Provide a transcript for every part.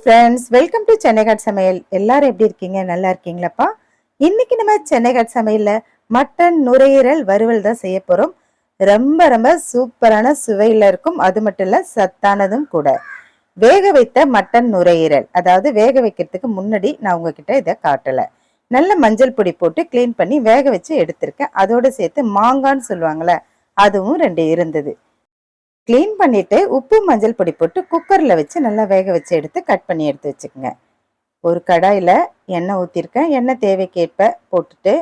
Friends, welcome to சென்னைகாட் சமையல். எல்லாரும் எப்படி இருக்கீங்க? நல்லா இருக்கீங்களாப்பா? இன்னைக்கு நம்ம சென்னைகாட் சமையல்ல மட்டன் நுரையீரல் வறுவல் தான் செய்ய போறோம். ரொம்ப ரொம்ப சூப்பரான சுவையில இருக்கும். அது மட்டும் இல்ல, சத்தானதும் கூட. வேக வைத்த மட்டன் நுரையீரல், அதாவது வேக வைக்கிறதுக்கு முன்னாடி நான் உங்ககிட்ட இதை காட்டல. நல்ல மஞ்சள் பொடி போட்டு கிளீன் பண்ணி வேக வச்சு எடுத்திருக்கேன். அதோட சேர்த்து மாங்கான்னு சொல்லுவாங்கல்ல, அதுவும் 2 இருந்தது. கிளீன் பண்ணிட்டு உப்பு மஞ்சள் பொடி போட்டு குக்கர்ல வச்சு நல்லா வேக வச்சு எடுத்து கட் பண்ணி எடுத்து வச்சுக்கோங்க. ஒரு கடாயில எண்ணெய் ஊற்றிருக்கேன். எண்ணெய் தேவைக்கேற்ப போட்டுட்டு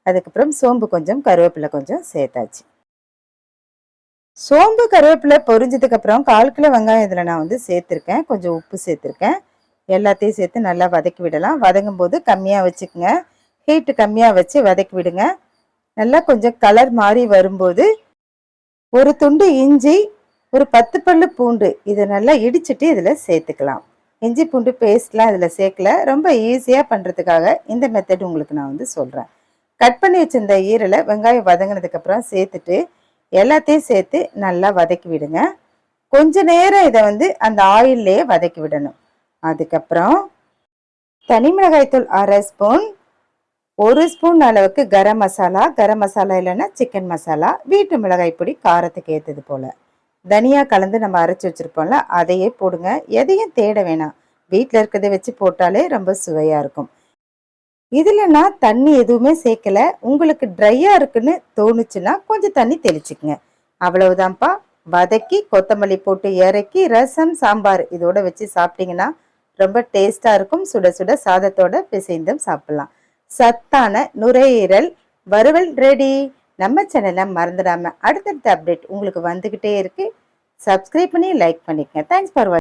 அதுக்கப்புறம் சோம்பு கொஞ்சம் கருவேப்பிலை கொஞ்சம் சேர்த்தாச்சு. சோம்பு கருவேப்பிலை பொரிஞ்சதுக்கு அப்புறம் 1/4 கிலோ வெங்காயம் இதில் நான் சேர்த்துருக்கேன். கொஞ்சம் உப்பு சேர்த்துருக்கேன். எல்லாத்தையும் சேர்த்து நல்லா வதக்கி விடலாம். வதங்கும் போது கம்மியாக வச்சுக்கோங்க. ஹீட்டு கம்மியாக வச்சு வதக்கி விடுங்க. நல்லா கொஞ்சம் கலர் மாறி வரும்போது ஒரு துண்டு இஞ்சி, ஒரு 10 பல்லு பூண்டு இதை நல்லா இடிச்சிட்டு இதில் சேர்த்துக்கலாம். இஞ்சி பூண்டு பேஸ்ட்லாம் இதில் சேர்க்கல. ரொம்ப ஈஸியாக பண்ணுறதுக்காக இந்த மெத்தட் உங்களுக்கு நான் சொல்கிறேன். கட் பண்ணி வச்சிருந்த ஈரலை வெங்காயம் வதங்கினதுக்கப்புறம் சேர்த்துட்டு எல்லாத்தையும் சேர்த்து நல்லா வதக்கி விடுங்க. கொஞ்ச நேரம் இதை அந்த ஆயில்லையே வதக்கி விடணும். அதுக்கப்புறம் தனி மிளகாய்த்தூள் 1/2 ஸ்பூன், 1 ஸ்பூன் அளவுக்கு கரம் மசாலா இல்லைன்னா சிக்கன் மசாலா, வீட்டு மிளகாய் பொடி காரத்துக்கு ஏற்றது போல், தனியா கலந்து நம்ம அரைச்சி வச்சுருப்போம்ல, அதையே போடுங்க. எதையும் தேட வேணாம், வீட்டில் இருக்கிறத வச்சு போட்டாலே ரொம்ப சுவையாக இருக்கும். இதில் நான் தண்ணி எதுவுமே சேர்க்கலை. உங்களுக்கு ட்ரையாக இருக்குன்னு தோணுச்சுன்னா கொஞ்சம் தண்ணி தெளிச்சுக்குங்க. அவ்வளவுதான்ப்பா. வதக்கி கொத்தமல்லி போட்டு இறக்கி ரசம் சாம்பார் இதோட வச்சு சாப்பிட்டீங்கன்னா ரொம்ப டேஸ்ட்டாக இருக்கும். சுட சுட சாதத்தோட பிசைந்தும் சாப்பிட்லாம். சத்தான நுரையீரல் வறுவல் ரெடி. நம்ம சேனலை மறந்துடாம அடுத்தடுத்த அப்டேட் உங்களுக்கு வந்துகிட்டே இருக்கு. சப்ஸ்கிரைப் பண்ணி லைக் பண்ணிக்கங்க. தேங்க்ஸ் ஃபார் வாட்சிங்.